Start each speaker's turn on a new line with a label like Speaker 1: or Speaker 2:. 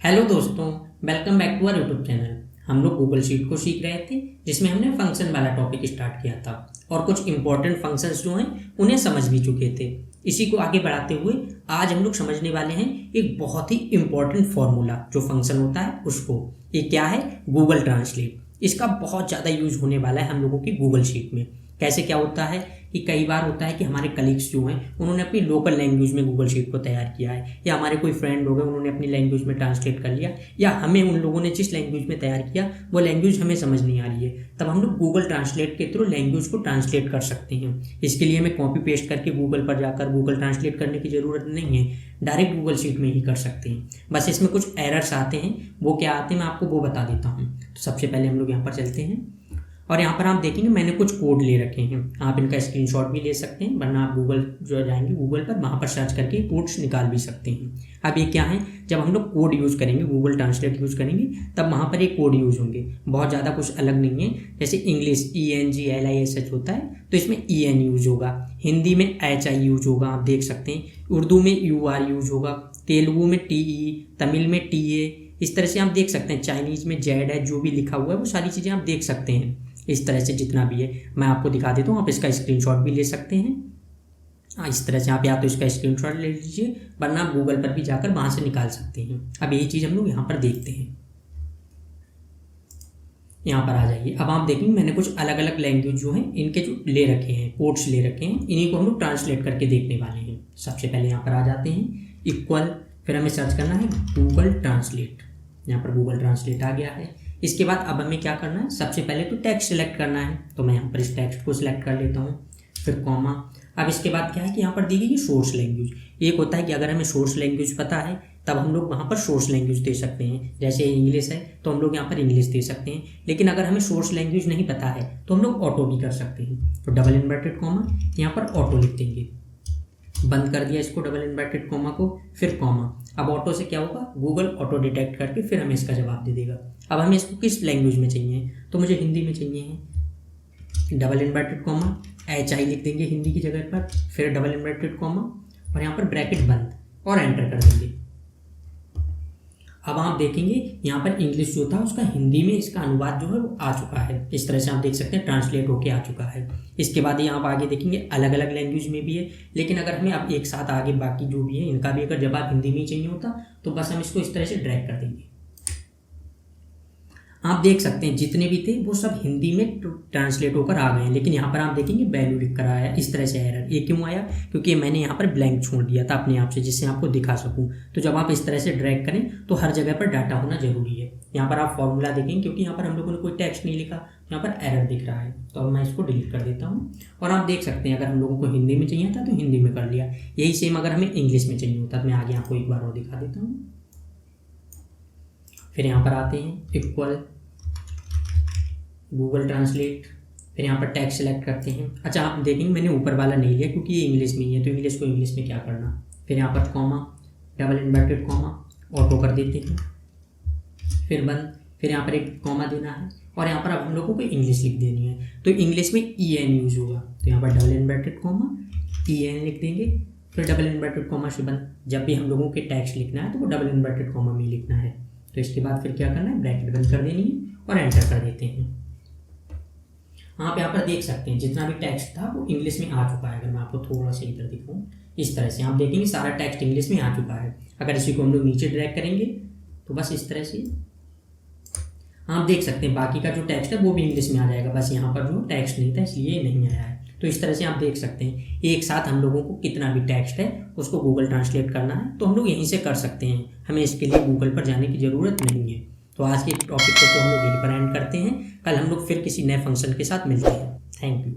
Speaker 1: Hello दोस्तों, welcome back to our YouTube channel. हम लोग गूगल शीट को सीख रहे थे जिसमें हमने फंक्शन वाला टॉपिक स्टार्ट किया था और कुछ इंपॉर्टेंट फंक्शंस जो हैं उन्हें समझ भी चुके थे। इसी को आगे बढ़ाते हुए आज हम लोग समझने वाले हैं एक बहुत ही इंपॉर्टेंट फॉर्मूला जो फंक्शन होता है उसको। ये क्या है? Google translate. इसका बहुत ज़्यादा यूज होने वाला है हम लोगों की गूगल शीट में। कैसे क्या होता है कि कई बार होता है कि हमारे कलीग्स जो हैं उन्होंने अपनी लोकल लैंग्वेज में गूगल शीट को तैयार किया है, या हमारे कोई फ्रेंड हो गए उन्होंने अपनी लैंग्वेज में ट्रांसलेट कर लिया, या हमें उन लोगों ने जिस लैंग्वेज में तैयार किया वो लैंग्वेज हमें समझ नहीं आ रही है। तब हम लोग गूगल ट्रांसलेट के थ्रू लैंग्वेज को ट्रांसलेट कर सकते हैं। इसके लिए हमें कॉपी पेस्ट करके गूगल पर जाकर गूगल ट्रांसलेट करने की ज़रूरत नहीं है, डायरेक्ट गूगल शीट में ही कर सकते हैं। बस इसमें कुछ एरर्स आते हैं, वो क्या आते हैं मैं आपको वो बता देता हूँ। तो सबसे पहले हम लोग यहाँ पर चलते हैं और यहाँ पर आप देखेंगे मैंने कुछ कोड ले रखे हैं। आप इनका स्क्रीनशॉट भी ले सकते हैं, वरना आप गूगल जो जाएंगे गूगल पर वहाँ पर सर्च करके कोड्स निकाल भी सकते हैं। अब ये क्या है, जब हम लोग कोड यूज़ करेंगे, गूगल ट्रांसलेट यूज़ करेंगे, तब वहाँ पर एक कोड यूज़ होंगे। बहुत ज़्यादा कुछ अलग नहीं है। जैसे इंग्लिश ENGLISH होता है तो इसमें EN यूज होगा, हिंदी में HI यूज होगा, आप देख सकते हैं। उर्दू में UR यूज होगा, तेलुगु में TE, तमिल में TA। इस तरह से आप देख सकते हैं। चाइनीज़ में Z है, जो भी लिखा हुआ है वो सारी चीज़ें आप देख सकते हैं। इस तरह से जितना भी है मैं आपको दिखा देता हूँ, आप इसका स्क्रीनशॉट भी ले सकते हैं। इस तरह से आप या तो इसका स्क्रीनशॉट ले लीजिए, वरना आप गूगल पर भी जाकर वहाँ से निकाल सकते हैं। अब यही चीज़ हम लोग यहाँ पर देखते हैं। यहाँ पर आ जाइए। अब आप देखेंगे मैंने कुछ अलग अलग लैंग्वेज जो हैं इनके जो ले रखे हैं, कोड्स ले रखे हैं, इन्हीं को हम लोग ट्रांसलेट करके देखने वाले हैं। सबसे पहले यहाँ पर आ जाते हैं इक्वल, फिर हमें सर्च करना है गूगल ट्रांसलेट। यहाँ पर गूगल ट्रांसलेट आ गया है। इसके बाद अब हमें क्या करना है, सबसे पहले तो टेक्स्ट सेलेक्ट करना है। तो मैं यहाँ पर इस टेक्स्ट को सिलेक्ट कर लेता हूँ, फिर कॉमा। अब इसके बाद क्या है कि यहाँ पर दी गई सोर्स लैंग्वेज। एक होता है कि अगर हमें सोर्स लैंग्वेज पता है तब हम लोग वहाँ पर सोर्स लैंग्वेज दे सकते हैं। जैसे इंग्लिश है तो हम लोग यहाँ पर इंग्लिश दे सकते हैं। लेकिन अगर हमें सोर्स लैंग्वेज नहीं पता है तो हम लोग ऑटो भी कर सकते हैं। तो डबल इन्वर्टेड कॉमा, यहाँ पर ऑटो लिख देंगे। बंद कर दिया इसको, डबल इन्वर्टेड कॉमा को, फिर कॉमा। अब ऑटो से क्या होगा, गूगल ऑटो डिटेक्ट करके फिर हमें इसका जवाब दे देगा। अब हमें इसको किस लैंग्वेज में चाहिए, तो मुझे हिंदी में चाहिए है। डबल इन्वर्टेड कॉमा, HI लिख देंगे हिंदी की जगह पर, फिर डबल इन्वर्टेड कॉमा और यहाँ पर ब्रैकेट बंद और एंटर कर देंगे। अब आप देखेंगे यहाँ पर इंग्लिश जो था उसका हिंदी में इसका अनुवाद जो है वो आ चुका है। इस तरह से आप देख सकते हैं ट्रांसलेट होके आ चुका है। इसके बाद ये आप आगे देखेंगे अलग अलग लैंग्वेज में भी है। लेकिन अगर हमें अब एक साथ आगे बाकी जो भी है इनका भी अगर जवाब हिंदी में ही चाहिए होता तो बस हम इसको इस तरह से ड्रैग कर देंगे। आप देख सकते हैं जितने भी थे वो सब हिंदी में ट्रांसलेट होकर आ गए हैं। लेकिन यहाँ पर आप देखेंगे वैल्यू लिख कर आया इस तरह से एरर। ये क्यों आया? क्योंकि मैंने यहाँ पर ब्लैंक छोड़ दिया था अपने आप से, जिससे आपको दिखा सकूँ। तो जब आप इस तरह से ड्रैग करें तो हर जगह पर डाटा होना जरूरी है। यहाँ पर आप फॉर्मूला देखेंगे, क्योंकि यहाँ पर हम लोगों ने कोई टेक्स्ट नहीं लिखा, यहाँ पर एरर दिख रहा है। तो अब मैं इसको डिलीट कर देता हूँ। और आप देख सकते हैं अगर हम लोगों को हिंदी में चाहिए था तो हिंदी में कर लिया। यही सेम अगर हमें इंग्लिश में चाहिए होता तो मैं आगे आपको एक बार और दिखा देता हूँ। फिर यहाँ पर आते हैं इक्वल गूगल ट्रांसलेट, फिर यहाँ पर टेक्स्ट सेलेक्ट करते हैं। अच्छा आप देखेंगे मैंने ऊपर वाला नहीं लिया क्योंकि ये इंग्लिश में ही है, तो इंग्लिश को इंग्लिश में क्या करना। फिर यहाँ पर comma, double inverted comma, auto कर देते हैं, फिर बंद। फिर यहाँ पर एक कॉमा देना है और यहाँ पर अब हम लोगों को इंग्लिश लिख देनी है। तो इंग्लिश में EN यूज होगा, तो यहाँ पर डबल इन्वर्टेड कॉमा EN लिख देंगे, फिर डबल इन्वर्टेड कॉमा से बंद। जब भी हम लोगों के टेक्स्ट लिखना है तो वो डबल इन्वर्टेड कॉमा में लिखना है। तो इसके बाद फिर क्या करना है, ब्रैकेट बंद कर देनी है और एंटर कर देते हैं। आप यहाँ पर देख सकते हैं जितना भी टेक्स्ट था वो इंग्लिश में आ चुका है। अगर मैं आपको थोड़ा सा इधर दिखाऊं, इस तरह से आप देखेंगे सारा टेक्स्ट इंग्लिश में आ चुका है। अगर इसी को हम लोग नीचे ड्रैग करेंगे तो बस इस तरह से आप देख सकते हैं बाकी का जो टेक्स्ट है वो भी इंग्लिश में आ जाएगा। बस यहाँ पर जो टेक्स्ट नहीं था इसलिए नहीं आया है। तो इस तरह से आप देख सकते हैं एक साथ हम लोगों को कितना भी टेक्स्ट है उसको गूगल ट्रांसलेट करना है तो हम लोग यहीं से कर सकते हैं। हमें इसके लिए गूगल पर जाने की ज़रूरत नहीं है। तो आज के टॉपिक को तो हम लोग यहीं पर एंड करते हैं। कल हम लोग फिर किसी नए फंक्शन के साथ मिलते हैं। Thank you.